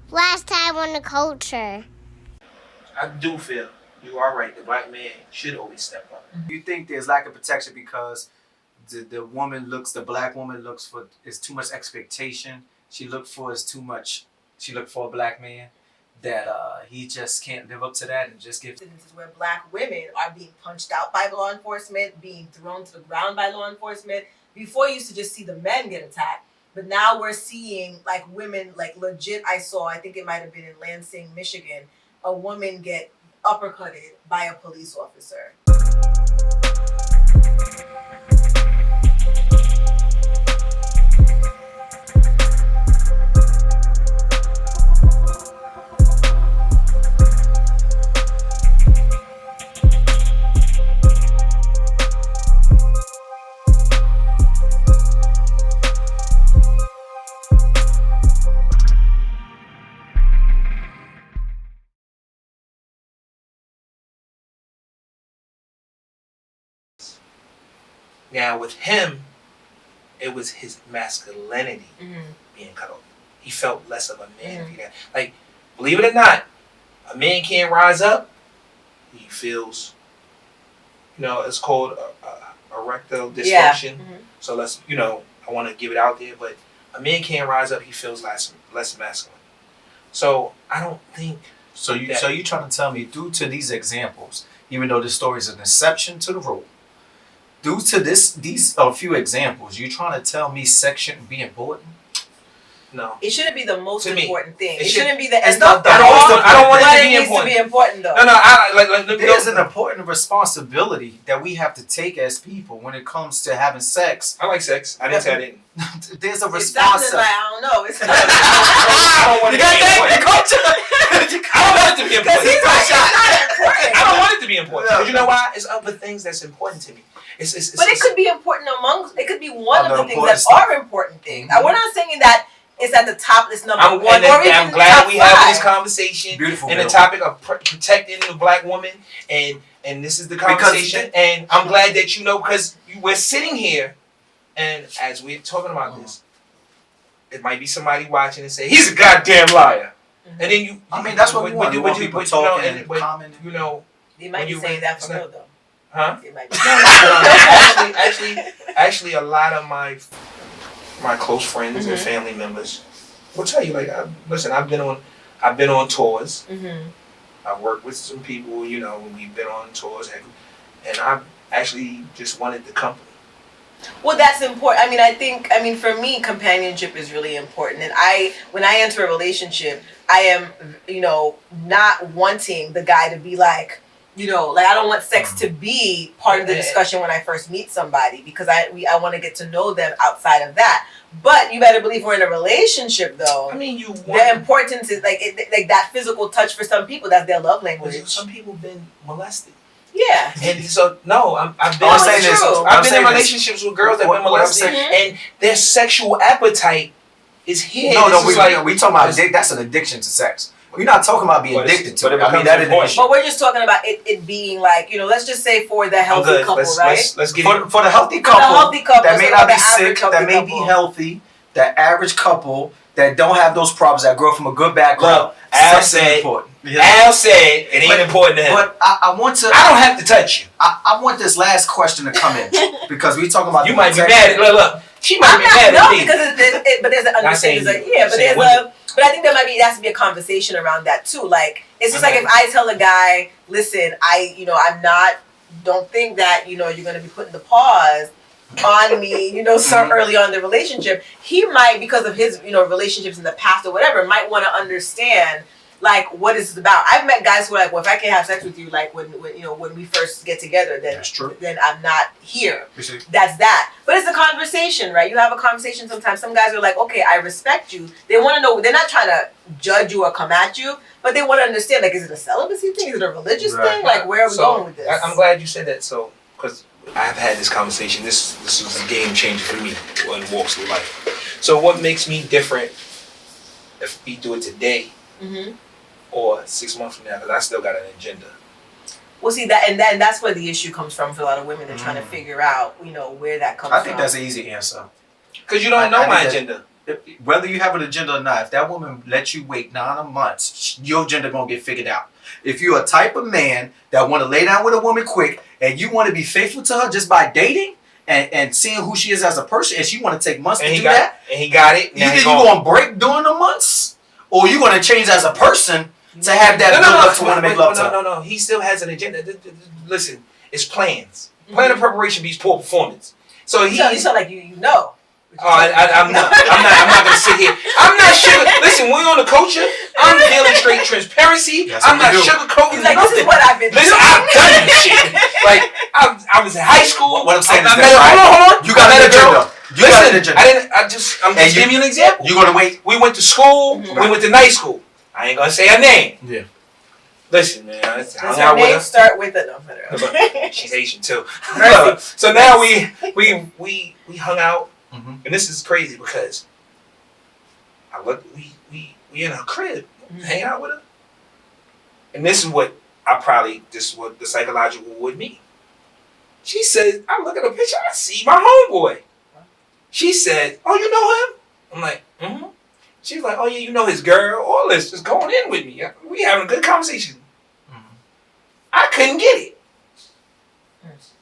last time on the culture. I do feel you are right. The black man should always step up. You think there's lack of protection because the black woman looks for, is too much expectation. She looked for a black man that he just can't live up to that and just give. Instances where black women are being punched out by law enforcement, being thrown to the ground by law enforcement. Before you used to just see the men get attacked, but now we're seeing like women, like legit. I think it might have been in Lansing, Michigan, a woman get uppercutted by a police officer. Now with him, it was his masculinity being cut off. He felt less of a man. Like, believe it or not, a man can't rise up. He feels, it's called a rectal discussion. So let's, I want to give it out there, but a man can't rise up. He feels less masculine. So I don't think. So you trying to tell me, due to these examples, even though this story is an exception to the rule, due to these few examples, you trying to tell me sex shouldn't be important? No. It shouldn't be the most important thing. It should, shouldn't be the end all. I don't want it to be important. It needs to be important though. No. There's an important responsibility that we have to take as people when it comes to having sex. I like sex. I didn't say I didn't. There's a responsibility. I don't know. It's not. I don't want it to be important. I don't want it to be important. I don't want it to be important. Because you know why? It's other things that's important to me. But it could be important it could be one of the things that are important things. We're not saying that it's at the top, it's number one. I'm glad we having this conversation. Beautiful. And the topic of protecting the black woman. And this is the conversation. And I'm glad that because we're sitting here and as we're talking about this, it might be somebody watching and say, he's a goddamn liar. And then that's what we want. We want people talking and commenting. They might be saying that for real though. Huh? It might be. Actually, a lot of my close friends and family members will tell you, like, listen, I've been on tours. I've worked with some people, we've been on tours, and I've actually just wanted the company. Well, that's important. For me, companionship is really important. And when I enter a relationship, I am, not wanting the guy to be like, I don't want sex to be part of the discussion when I first meet somebody because I want to get to know them outside of that. But you better believe we're in a relationship, though. The importance is like that physical touch for some people. That's their love language. Some people have been molested. Yeah. And so I've been in relationships with girls that have been molested, and their sexual appetite is here. We talking about that's an addiction to sex. We're not talking about being addicted to it. But we're just talking about it being like, let's just say for the healthy couple, right? Let's get for the healthy couple that may not be sick, that may be healthy, that average couple that don't have those problems, that grow from a good background. Al said it ain't important to him. But I want to. I don't have to touch you. I want this last question to come in because we talking about. You might be mad. Look. She might be mad at me. But there's an understanding. But I think there has to be a conversation around that too. Like, it's just like if I tell a guy, listen, don't think that, you're going to be putting the pause on me, so early on in the relationship. He might, because of his, relationships in the past or whatever, might want to understand, like, what is it about. I've met guys who are like, well, if I can't have sex with you, like, when we first get together, then I'm not here. That's that. But it's a conversation, right? You have a conversation sometimes. Some guys are like, okay, I respect you. They want to know, they're not trying to judge you or come at you, but they want to understand, like, is it a celibacy thing? Is it a religious thing? Like, where are we going with this? I'm glad you said that, because I've had this conversation. This was a game changer for me in walks of life. So what makes me different if we do it today or 6 months from now? Because I still got an agenda. Well, see, that's where the issue comes from for a lot of women. They're trying to figure out, where that comes from. I think that's an easy answer. Because you don't know my agenda. whether you have an agenda or not, if that woman lets you wait 9 months, your agenda gonna get figured out. If you're a type of man that want to lay down with a woman quick and you want to be faithful to her just by dating and seeing who she is as a person, and she want to take months to do that, and he got it. Either you gonna break during the months, or you gonna change as a person to have that build up to want to make love to her. No. He still has an agenda. Listen, it's plans. Plan and preparation beats poor performance. So you sound like you know. I'm not gonna sit here. I'm not sugar. Listen, we're on the culture. I'm dealing straight transparency. I'm not sugarcoating like, nothing. This is what I've been doing. Listen, I've done this shit. Like I was in high school. What I'm saying is hold on. You got an agenda. I'm just giving you an example. You gonna wait? We went to school. We went to night school. I ain't gonna say her name. Yeah. Listen, man. Does her name start with a no? She's Asian too. So now we hung out. Mm-hmm. And this is crazy because we in her crib, hang out with her. And this is what the psychological would mean. She said, I look at the picture, I see my homeboy. She said, oh, you know him? I'm like, mm-hmm. She's like, oh yeah, you know his girl, all this, just going in with me. We having a good conversation. Mm-hmm. I couldn't get it.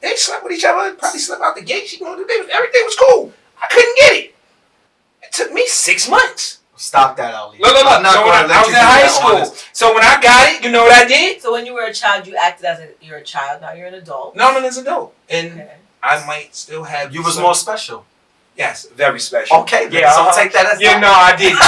They slept with each other, probably slept out the gate. Everything was cool. I couldn't get it. It took me 6 months. Stop that, Ali. Look. So I was in high school. So when I got it, you know what I did? So when you were a child, you acted as you're a child. Now you're an adult. No, I'm an adult. And I might still have... You was more special. Yes, very special. Okay, yeah. So take that as no, I didn't.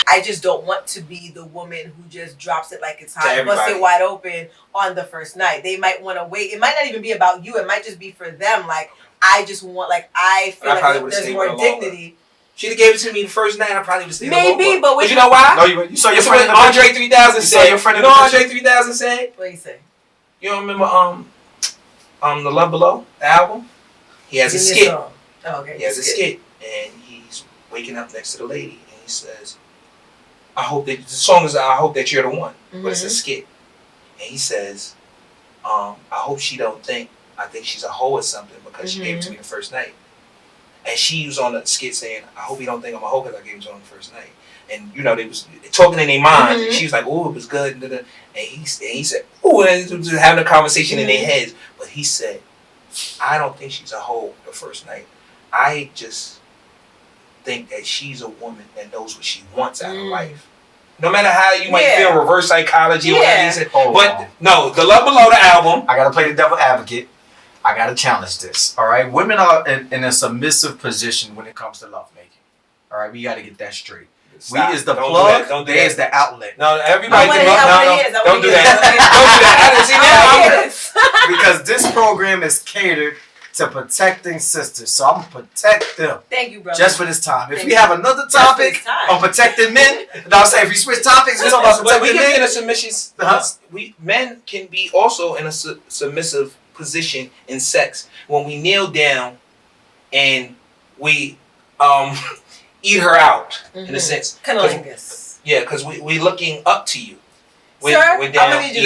I just don't want to be the woman who just drops it like it's hot, busts it wide open on the first night. They might want to wait. It might not even be about you. It might just be for them. Like, I just want, like, I feel like there's more dignity. She'd have gave it to me the first night. I probably would have stayed maybe, but you know why? No, you saw your friend. Andre 3000 said. You know what Andre 3000 said? What did he say? You don't remember the Love Below, the album? He has a skit. Oh, okay. He has a skit, and he's waking up next to the lady, and he says, "I hope that the song is I hope that you're the one," but it's a skit, and he says, "I hope she don't think I think she's a hoe or something because she gave it to me the first night." And she was on the skit saying, "I hope you don't think I'm a hoe because I gave it to her on the first night." And you know they was talking in their minds, and she was like, "Oh, it was good," and he said, "Oh," and just having a conversation in their heads. But he said, "I don't think she's a hoe the first night. I just think that she's a woman that knows what she wants out of life. No matter how you might feel reverse psychology or whatever he said." But no, the Love Below the album. I gotta play the devil advocate. I gotta challenge this. All right, women are in a submissive position when it comes to lovemaking. All right, we gotta get that straight. Stop. We is the plug. Don't do they is the outlet. No, everybody. Don't do that. Don't do that. I didn't see that. Because this program is catered to protecting sisters, so I'm gonna protect them. Thank you, brother. Just for this time. If we have another topic on protecting men, and I'll say if we switch topics, we talk about protecting men. We can be in a submission. Men can be also in a submissive position in sex when we kneel down and we eat her out in a sense. Cunnilingus. Yeah, because we looking up to you. Sir, I'm gonna need you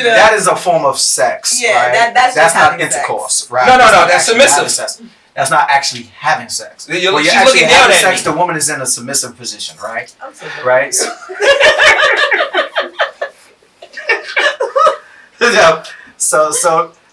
to. That is a form of sex. Yeah, right? that's not intercourse, sex. Right? No, that's submissive. That's not actually having sex. You're actually having sex. The woman is in a submissive position, right? I'm so right.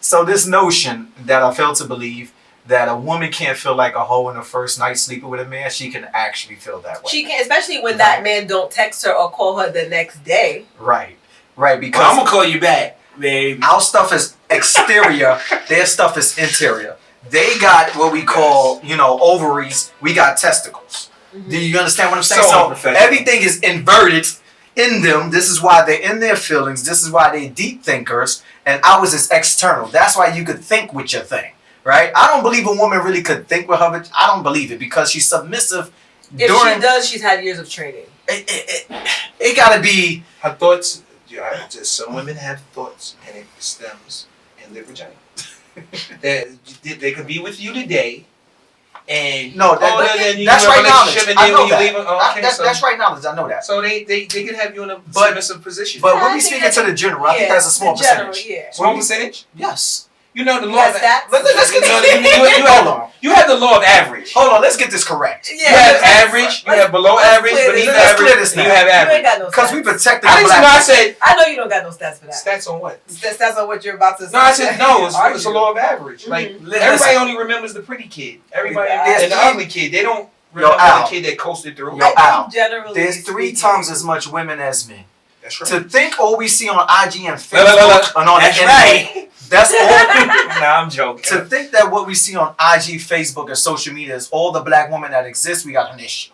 So this notion that I fail to believe that a woman can't feel like a hoe in the first night sleeping with a man, she can actually feel that way. She can, especially when that man don't text her or call her the next day. Right. Because I'm gonna call you back, babe. Our stuff is exterior, their stuff is interior. They got what we call, ovaries. We got testicles. Do you understand what I'm saying? So everything is inverted in them. This is why they're in their feelings. This is why they're deep thinkers. And ours is external. That's why you could think with your thing. Right? I don't believe a woman really could think with her, but I don't believe it because she's submissive. If she does, she's had years of training. It gotta be her thoughts. Just some women have thoughts, and it stems in their vagina. They could be with you today, and that's right knowledge. I know that. That's right knowledge. I know that. So they can have you in a submissive position. But when we speaking to the general, I think that's a small percentage. Small percentage? Yes. You know the You law got of stats? Let's get hold on. You have the law of average. Hold on, let's get this correct. You have average, you have below average, beneath average, and you have You ain't average. got no Because stats. we protected I the didn't black know. I man. said I know you don't got no stats for that. stats on what? Stats on what you're about to say. No, I said no. It's Argue. a law of average. Like Listen. everybody only remembers the pretty kid. Everybody There's and the three- ugly kid. They don't remember Al. the kid that coasted through. Yo, I think Al, generally There's 3 speaking- times as much women as men. That's right. To think all we see on IG and Look, Facebook and on That's the internet, right. that's all. Nah, I'm joking. To think that what we see on IG, Facebook, and social media is all the black women that exist, we got an issue.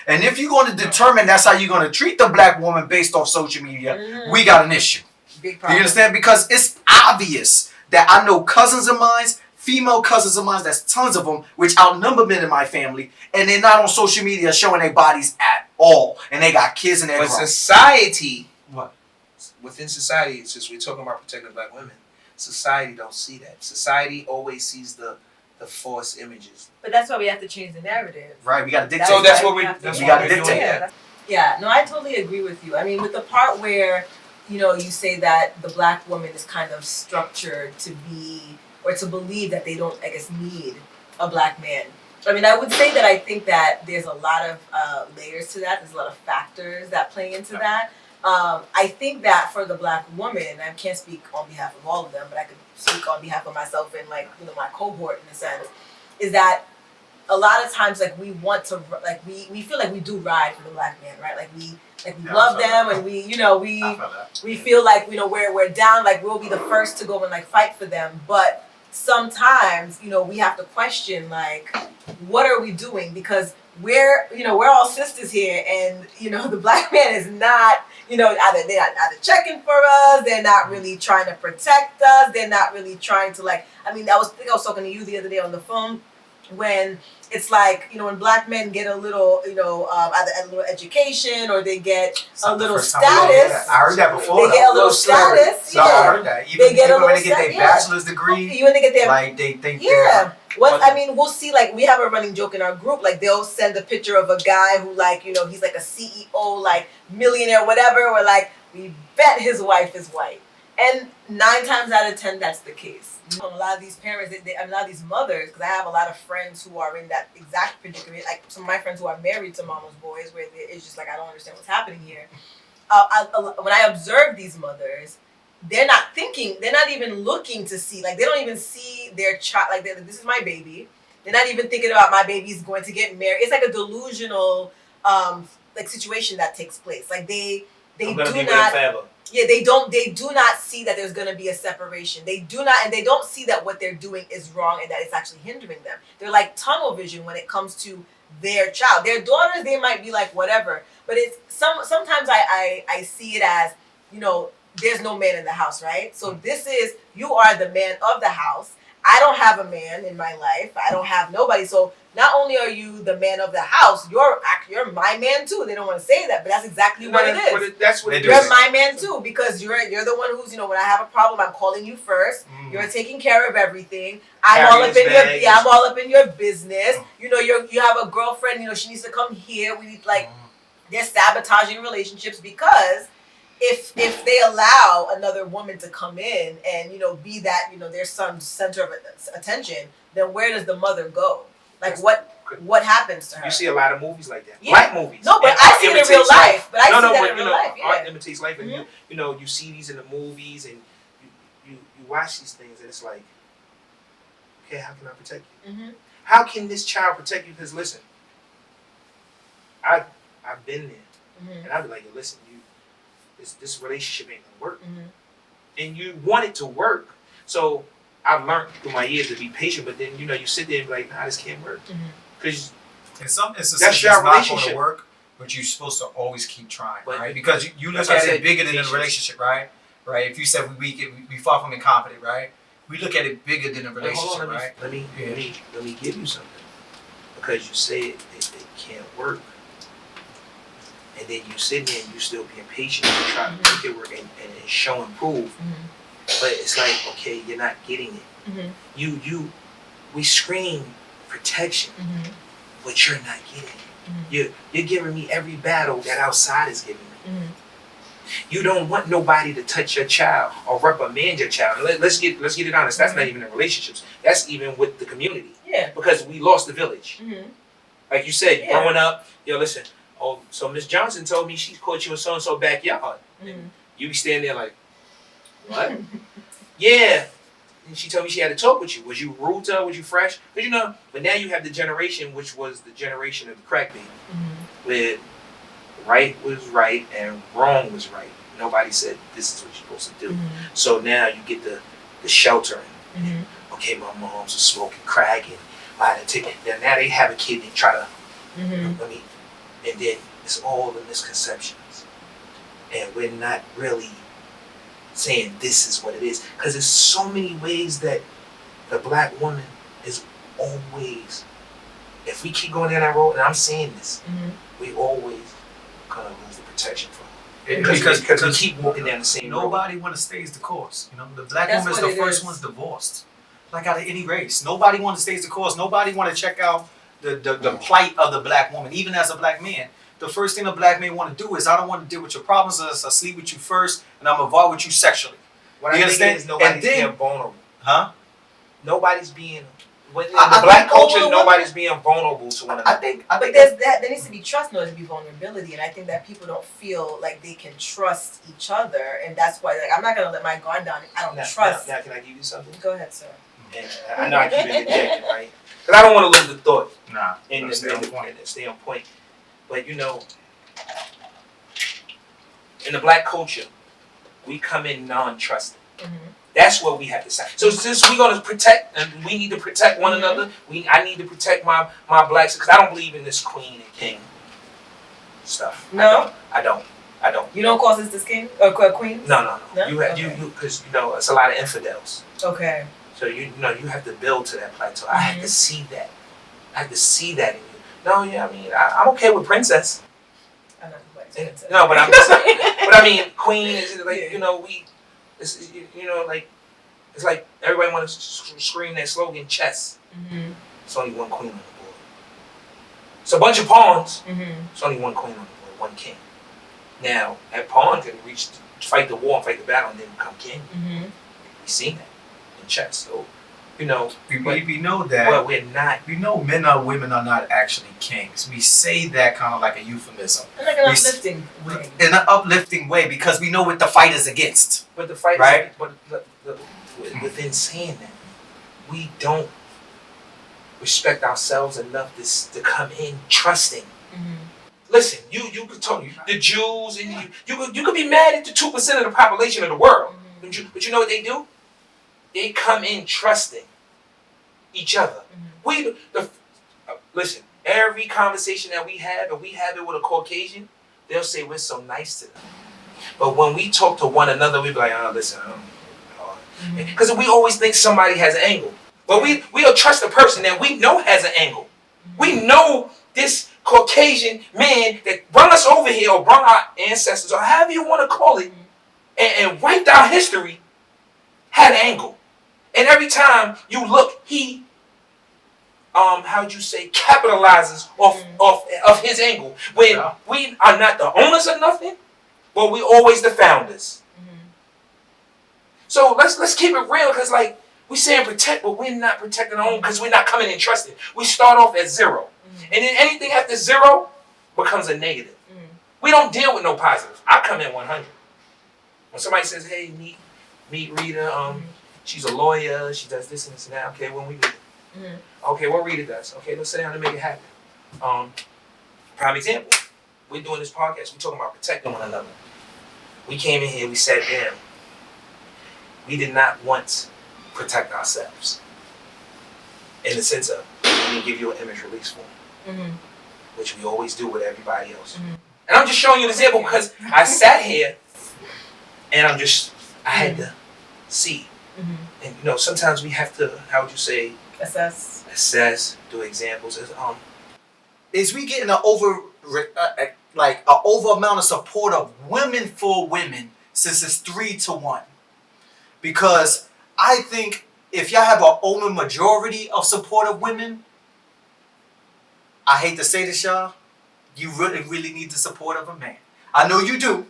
And if you're going to determine that's how you're going to treat the black woman based off social media, we got an issue. Big Do problem. you understand? Because it's obvious that I know cousins of mine, female cousins of mine, that's tons of them, which outnumber men in my family, and they're not on social media showing their bodies at all. And they got kids and they're But grown. society, What? within society, since we're talking about protecting black women, society don't see that. Society always sees the false images. But that's why we have to change the narrative. Right? We got to dictate. So that's why what we. have to- That's We what gotta we're doing. dictate. Yeah, no, I totally agree with you. I mean, with the part where, you know, you say that the black woman is kind of structured to be, or to believe that they don't, I guess, need a black man. I mean, I would say that I think that there's a lot of layers to that. There's a lot of factors that play into that. I think that for the black woman, I can't speak on behalf of all of them, but I could speak on behalf of myself and like, you know, my cohort in a sense, is that a lot of times like we want to like we feel like we do ride for the black man, right? Like we love them and we, you know, we feel like, you know, we're down, like we'll be the first to go and like fight for them. But sometimes, you know, we have to question like, what are we doing? Because we're all sisters here, and you know, the black man is not, you know, they're not either checking for us, they're not really trying to protect us, they're not really trying to like, I mean, I think I was talking to you the other day on the phone, when it's like, you know, when black men get a little, you know, either a little education or they get a little status. I heard that before. They get a little status. So I heard that. They get a even when little they get their status, yeah. bachelor's degree, Even they get their like they think yeah. they're. Well, I mean, we'll see. Like, we have a running joke in our group. Like, they'll send a picture of a guy who, like, you know, he's like a CEO, like millionaire, whatever. We're like, we bet his wife is white, and 9 times out of 10, that's the case. You know, a lot of these parents, a lot of these mothers, because I have a lot of friends who are in that exact predicament. Like some of my friends who are married to mama's boys, where it's just like, I don't understand what's happening here. When I observe these mothers, they're not thinking, they're not even looking to see, like they don't even see their child, like this is my baby. They're not even thinking about my baby's going to get married. It's like a delusional like situation that takes place. Like they do not, yeah, they do not see that there's going to be a separation. They do not, and they don't see that what they're doing is wrong and that it's actually hindering them. They're like tunnel vision when it comes to their child. Their daughters, they might be like whatever, but it's sometimes I see it as, you know, there's no man in the house, right? So this is, you are the man of the house. I don't have a man in my life. I don't have nobody. So not only are you the man of the house, you're my man too. They don't want to say that, but that's exactly what it is. That's what it is. You're my man too, because you're the one who's, you know, when I have a problem, I'm calling you first. You're taking care of everything. I'm all up in your business. You know, you have a girlfriend, you know, she needs to come here. We need, like, they're sabotaging relationships because if they allow another woman to come in and, you know, be that, you know, their son's center of attention, then where does the mother go? Like, what happens to her? You see a lot of movies like that. Yeah. Black movies. No, but And I art see it in imitates real life. But I see that in real life. Yeah. Art imitates life, and Mhm. you know, you see these in the movies, and you watch these things, and it's like, okay, how can I protect you? Mm-hmm. How can this child protect you? Because listen, I've been there, and I'd be like, listen, this relationship ain't gonna work, and you want it to work. So I've learned through my years to be patient, but then, you know, you sit there and be like, nah, this can't work. Because In some instances, that's it's your not going relationship. to work, but you're supposed to always keep trying, But right? Because you look that's why I at it said bigger than patience. a relationship, right? Right. If you said we far from incompetent, right? We look at it bigger than a But relationship, hold on, right? let me give you something. Because you say it can't work, and then you sit there and you still being patient and try to make it work and show and prove. But it's like, okay, you're not getting it. We scream protection, but you're not getting it. You're giving me every battle that outside is giving me. You don't want nobody to touch your child or reprimand your child. Let's get it honest. That's not even in relationships. That's even with the community. Yeah. Because we lost the village. Like you said, Yeah. growing up, listen. Oh, so Miss Johnson told me she caught you in so and so backyard. And you be standing there like, what? Yeah. And she told me she had to talk with you. Was you rude to her? Was you fresh? Because but now you have the generation which was the generation of the crack baby, where right was right and wrong was right. Nobody said this is what you're supposed to do. So now you get the sheltering. Okay, my mom's smoking crack and now they have a kid and they try to and then it's all the misconceptions. And we're not really saying this is what it is. Because there's so many ways that the black woman is always, if we keep going down that road, and I'm saying this, we always gonna lose the protection from her. Because we keep walking down the same road. Nobody want to stay the course. The black woman is the first one's divorced. Like out of any race. Nobody want to stay the course. Nobody want to check out the plight of the black woman. Even as a black man, the first thing a black man want to do is, I don't want to deal with your problems unless I sleep with you first and I'm involved with you sexually. What I think is nobody's being vulnerable. Huh? Nobody's being... In the black culture, nobody's being vulnerable to one another. But there needs to be trust, there needs to be vulnerability, and I think that people don't feel like they can trust each other, and that's why I'm not gonna let my guard down. I don't trust. Now, can I give you something? Go ahead, sir. And I know I keep interjecting, right? Because I don't want to lose the thought. Nah. And stay on point. But in the black culture, we come in non-trusting. That's what we have to say. So since we're gonna protect, and we need to protect one another, I need to protect my blacks, because I don't believe in this queen and king stuff. No, I don't. You don't call this king or queen? No. You because it's a lot of infidels. Okay. So you have to build to that plateau. I have to see that. I have to see that in you. No, I mean I'm okay with princess. I'm not princess. No, but I'm just saying, but I mean queen is like it's like everybody wants to scream that slogan, chess. It's only one queen on the board. It's a bunch of pawns. It's only one queen on the board, one king. Now that pawn can fight the war and fight the battle and then become king. We've seen that in chess. So we know that. But we're not. We know men or women are not actually kings. We say that kind of like a euphemism. And like an uplifting way. In an uplifting way, because we know what the fight is against. But the fight right? But within saying that, we don't respect ourselves enough to come in trusting. Listen, you could talk the Jews, and you could be mad at the 2% of the population of the world. But you know what they do? They come in trusting each other. Listen, every conversation that we have, and we have it with a Caucasian, they'll say we're so nice to them. But when we talk to one another, we be like, listen, because we always think somebody has an angle. But we'll trust the person that we know has an angle. We know this Caucasian man that brought us over here, or brought our ancestors, or however you want to call it, and wiped our history, had an angle. And every time you look, he, capitalizes off his angle. When we are not the owners of nothing, but we always the founders. So let's keep it real, because we saying protect, but we're not protecting our own, because we're not coming in trusting. We start off at 0. And then anything after 0 becomes a negative. We don't deal with no positives. I come in 100. When somebody says, hey, meet Rita, she's a lawyer, she does this and this and that. Okay, when we meet it. Okay, what Rita does. Okay, let's sit down and make it happen. Prime example. We're doing this podcast. We're talking about protecting one another. We came in here, we sat down. We did not once protect ourselves. In the sense of, let me give you an image release form. Which we always do with everybody else. And I'm just showing you an example because I sat here and I had to see. And sometimes we have to, how would you say? Assess, do examples. Is we getting an over amount of support of women for women since it's 3-1? Because I think if y'all have an over majority of support of women, I hate to say this, y'all, you really, really need the support of a man. I know you do,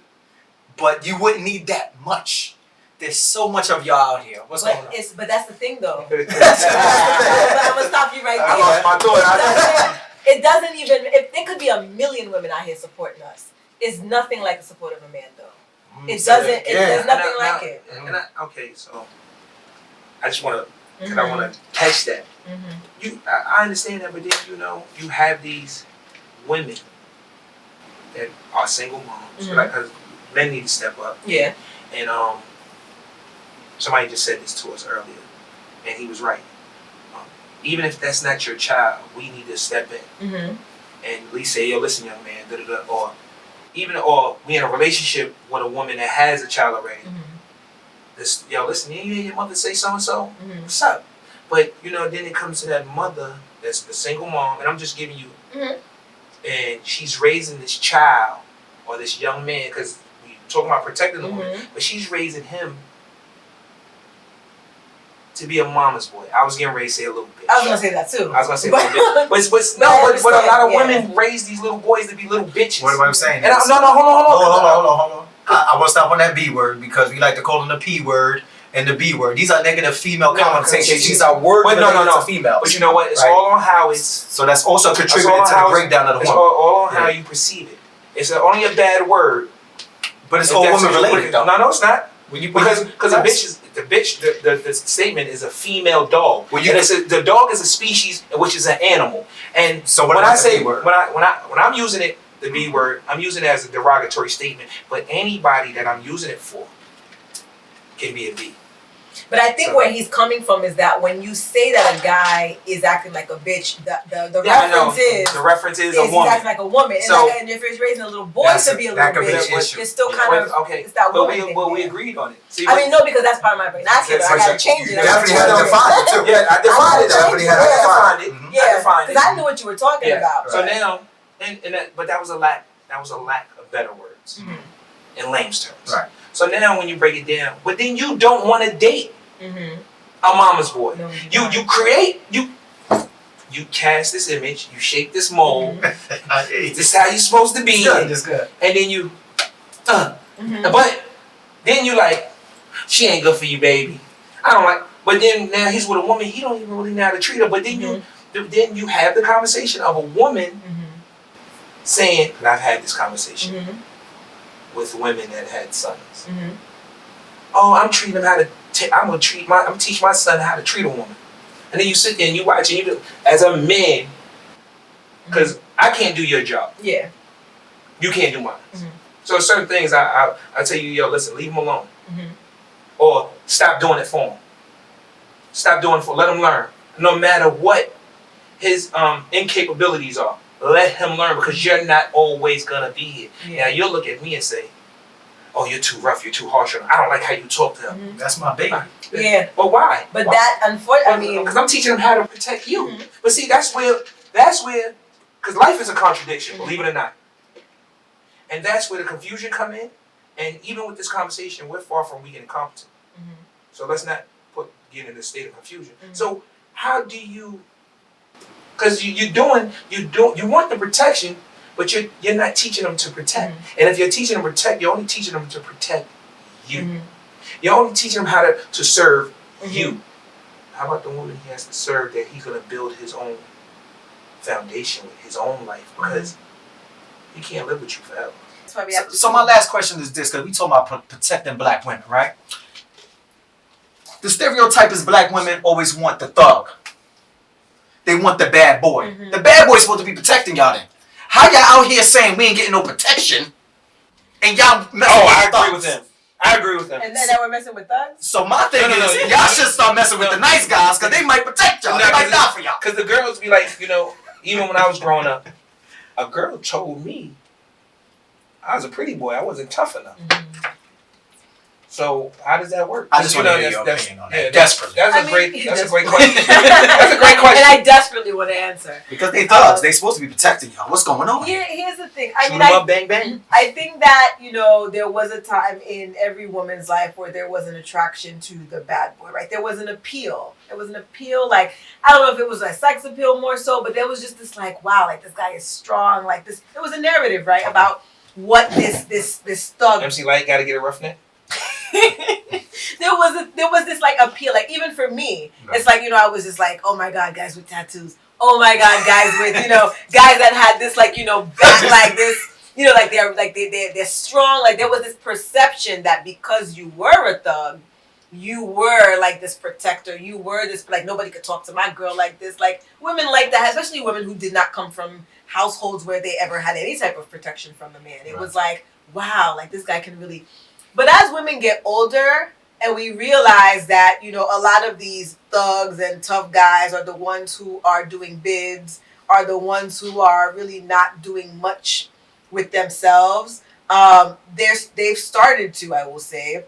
but you wouldn't need that much. There's so much of y'all out here. What's going on? But that's the thing, though. But I'm gonna stop you right there. I lost my thought. It doesn't even. If there could be a million women out here supporting us, it's nothing like the support of a man, though. It doesn't. There's nothing like it. Okay, so I just want to. Because I want to catch that. I understand that, but then you have these women that are single moms, because men need to step up. Yeah. And somebody just said this to us earlier, and he was right. Even if that's not your child, we need to step in and at least say, "Yo, listen, young man," or we in a relationship with a woman that has a child already. Yo, listen, you hear your mother say so and so? What's up? But then it comes to that mother that's the single mom, and I'm just giving you, and she's raising this child or this young man, because we talking about protecting the woman, but she's raising him to be a mama's boy. I was getting ready to say a little bitch. I was gonna say that too. I was gonna say a little bitch, but a lot of women raise these little boys to be little bitches. What I'm saying? And hold on. I want to stop on that B word because we like to call them the P word and the B word. These are negative female connotations. These are words related to females. But you know what? It's all on how it's. So that's also contributing to the breakdown of the woman. It's all on how you perceive it. It's only a bad word. But it's all woman related though. No, it's not. Because a bitch is the statement is a female dog. The dog is a species, which is an animal. And so when I say when I'm using it, the B word, I'm using it as a derogatory statement. But anybody that I'm using it for can be a B. But I think where he's coming from is that when you say that a guy is acting like a bitch, the reference is a woman. He's acting like a woman. And if he's raising a little boy to be a little bitch, it's still kind of it's that woman thing. But we agreed on it. See, no, because that's part of my vernacular. I gotta change it. You definitely had to define it too. Yeah, I defined it. Yeah, because I knew what you were talking about. So now, but that was a lack of better words in Lame's terms. Right. So now when you break it down, but then you don't want to date a mama's boy. No, you cast this image, you shape this mold. This is how you're supposed to be. Good. And then you, but then you like, she ain't good for you, baby. I don't like. But then now he's with a woman, he don't even really know how to treat her. But then you have the conversation of a woman saying, and I've had this conversation with women that had sons. Oh, I'm teaching him how to. I'm teach my son how to treat a woman. And then you sit there and you watch and as a man, because I can't do your job. Yeah. You can't do mine. So certain things I tell you, yo, listen, leave him alone. Or stop doing it for him. Stop doing it let him learn. No matter what his incapabilities are, let him learn, because you're not always gonna be here. Now you'll look at me and say, oh, you're too rough, you're too harsh. I don't like how you talk to him. That's my baby. Yeah. But why? But that, unfortunately, because I'm teaching him how to protect you. But see, that's where, because life is a contradiction, believe it or not. And that's where the confusion come in. And even with this conversation, we're far from weak and incompetent. So let's not get in a state of confusion. So how do you? Because you want the protection, but you're not teaching them to protect. And if you're teaching them to protect, you're only teaching them to protect you. You're only teaching them how to serve you. How about the woman he has to serve, that he's going to build his own foundation with his own life, because he can't live with you forever. So my last question is this, because we talking about protecting black women, right? The stereotype is black women always want the thug. They want the bad boy. The bad boy's supposed to be protecting y'all then. How y'all out here saying we ain't getting no protection, and y'all I agree with him. I agree with him. And then we're messing with thugs? So my thing is, y'all should start messing with the nice guys, because they might protect y'all. They might die for y'all. Because the girls be like, even when I was growing up, a girl told me I was a pretty boy. I wasn't tough enough. So how does that work? I just want to hear your opinion on that. Yeah, desperately. That's a great question. That's a great question. And I desperately want to answer. Because they thugs. They supposed to be protecting y'all. What's going on? Here's the thing. Shoot 'em up, bang, bang. I think that, there was a time in every woman's life where there was an attraction to the bad boy, right? There was an appeal. There was an appeal, like, I don't know if it was like sex appeal more so, but there was just this like, wow, like this guy is strong, like this. It was a narrative, right? About what this thug. MC Light got to get a roughneck. there was this like appeal, like even for me, it's like, I was just like, oh my god, guys with tattoos. Oh my god, guys with guys that had this like back like this, like they're strong. Like there was this perception that because you were a thug, you were like this protector. You were this like nobody could talk to my girl like this. Like women like that, especially women who did not come from households where they ever had any type of protection from the man. It was like, wow, like this guy can really. But as women get older and we realize that, a lot of these thugs and tough guys are the ones who are doing bids, are the ones who are really not doing much with themselves. They've started to, I will say,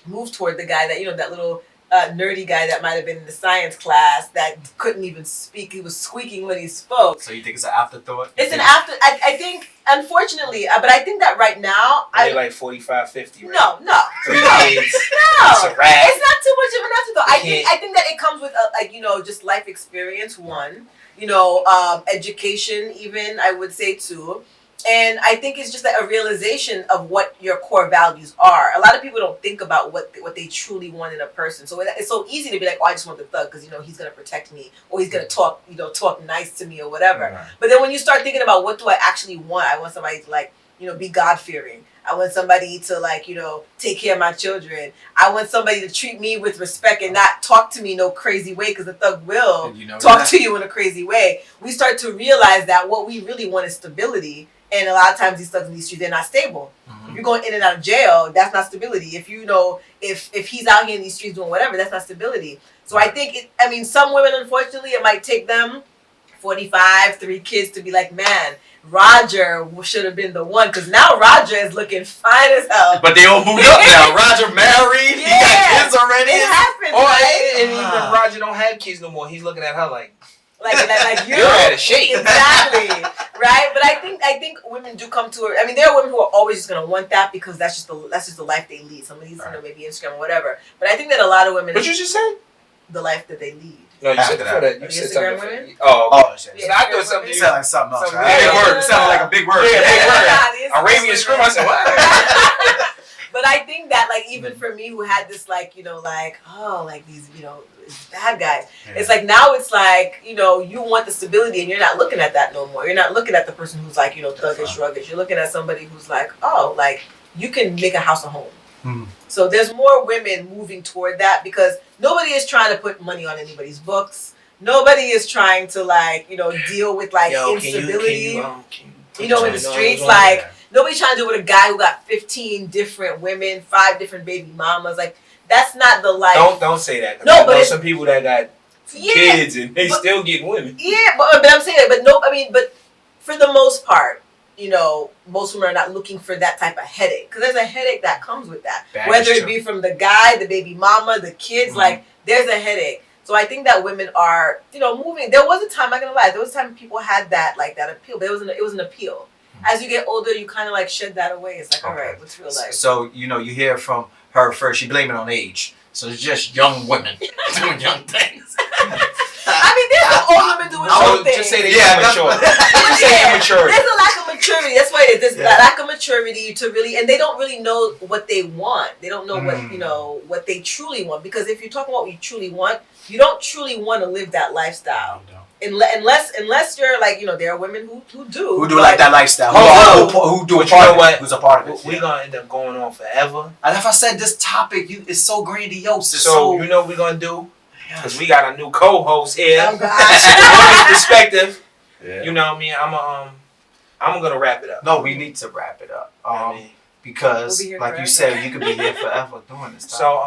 move toward the guy that, that little nerdy guy that might have been in the science class that couldn't even speak. He was squeaking when he spoke. So you think it's an afterthought? It's an after. I think, unfortunately, but I think that right now, they're like 45, 50, right? No. 3 kids. No. It's a wrap. It's not too much of an afterthought. I think that it comes with just life experience. One, education. Even I would say too. And I think it's just a realization of what your core values are. A lot of people don't think about what they truly want in a person. So it's so easy to be like, oh, I just want the thug because he's gonna protect me, or he's gonna talk nice to me or whatever. Right. But then when you start thinking about what do I actually want, I want somebody to be God fearing. I want somebody to take care of my children. I want somebody to treat me with respect and not talk to me no crazy way, because the thug will talk to you in a crazy way. We start to realize that what we really want is stability. And a lot of times these thugs in these streets, they're not stable. Mm-hmm. If you're going in and out of jail, that's not stability. If if he's out here in these streets doing whatever, that's not stability. So I think some women, unfortunately, it might take them 45, 3 kids to be like, man, Roger should have been the one, because now Roger is looking fine as hell. But they all moved up now. Roger married. He got kids already. It happens, right? And even Roger don't have kids no more. He's looking at her like you're out of shape. Exactly. Right? But I think women do come to it. There are women who are always just gonna want that because that's just the life they lead. Some of these, maybe Instagram or whatever. But I think that a lot of women. What you just said? The life that they lead. No, you said that. You said Instagram something. women? Oh, shit. Yeah, I thought something. You sound like something else. Some Right? big word. It sounded like a big word. Yeah, big word. Arabian scream. I said what? But I think that even for me who had this these bad guys, it's like now it's like you want the stability and you're not looking at that no more. You're not looking at the person who's thuggish, ruggish. You're looking at somebody who's you can make a house a home. Mm. So there's more women moving toward that because nobody is trying to put money on anybody's books. Nobody is trying to deal with instability. In the streets nobody's trying to do it with a guy who got 15 different women, 5 different baby mamas. That's not the life. Don't say that. No, I but know some people that got kids and they still get women. Yeah, but I'm saying that. But for the most part, most women are not looking for that type of headache, because there's a headache that comes with that. Whether it be from the guy, the baby mama, the kids, there's a headache. So I think that women are, moving. There was a time, I'm not gonna lie, there was a time people had that appeal, but it was an appeal. As you get older, you kind of shed that away. It's all right, what's real life? So you hear from her first. She blame it on age. So it's just young women doing young things. There's some old women doing old things. Just say they're immature. Just say immaturity. There's a lack of maturity. That's why it is. There's a lack of maturity to really, and they don't really know what they want. They don't know what they truly want. Because if you're talking about what you truly want, you don't truly want to live that lifestyle. Unless you're there are women who do like that lifestyle. Who do a part of it. Who's a part of it. We're gonna end up going on forever. And if I said this topic, is so grandiose. So you know what we're gonna do? Because we got a new co-host here. Oh God. Women's perspective. Yeah. You know what I mean? I'm gonna wrap it up. No, we need to wrap it up. Because like you said, you could be here forever doing this. So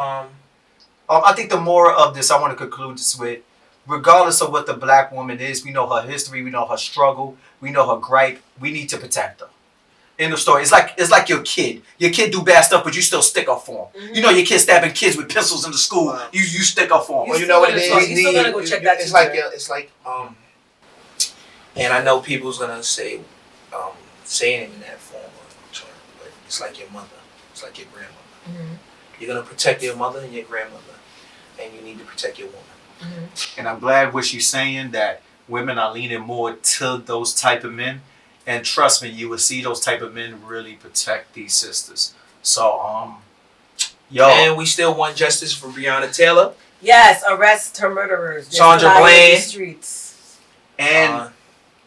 I think the more of this, I want to conclude this with, regardless of what the black woman is, we know her history, we know her struggle, we know her gripe. We need to protect her. End of story. It's like your kid. Your kid do bad stuff, but you still stick up for him. Mm-hmm. You know your kid stabbing kids with pencils in the school. Wow. You stick up for him. Well, you know what it is. You're still gonna go check that. It's like and I know people's gonna say saying it in that form, but it's like your mother. It's like your grandmother. Mm-hmm. You're gonna protect your mother and your grandmother, and you need to protect your woman. Mm-hmm. And I'm glad what she's saying, that women are leaning more to those type of men. And trust me, you will see those type of men really protect these sisters. So, yo. And we still want justice for Breonna Taylor. Yes, arrest her murderers. Sandra Bland. Streets. And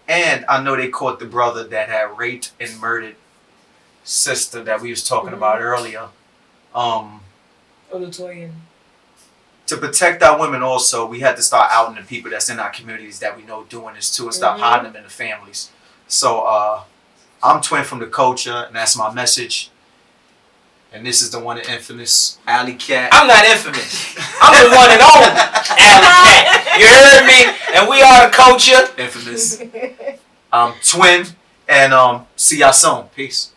I know they caught the brother that had raped and murdered sister that we was talking about earlier. Olutoyin. To protect our women also, we had to start outing the people that's in our communities that we know doing this too and stop hiding them in the families. So I'm Twin from the Kultcha, and that's my message. And this is the one and infamous Alley Cat. I'm not infamous. I'm the one and only Alley Cat. You heard me? And we are the Kultcha. Infamous. Twin. And see y'all soon. Peace.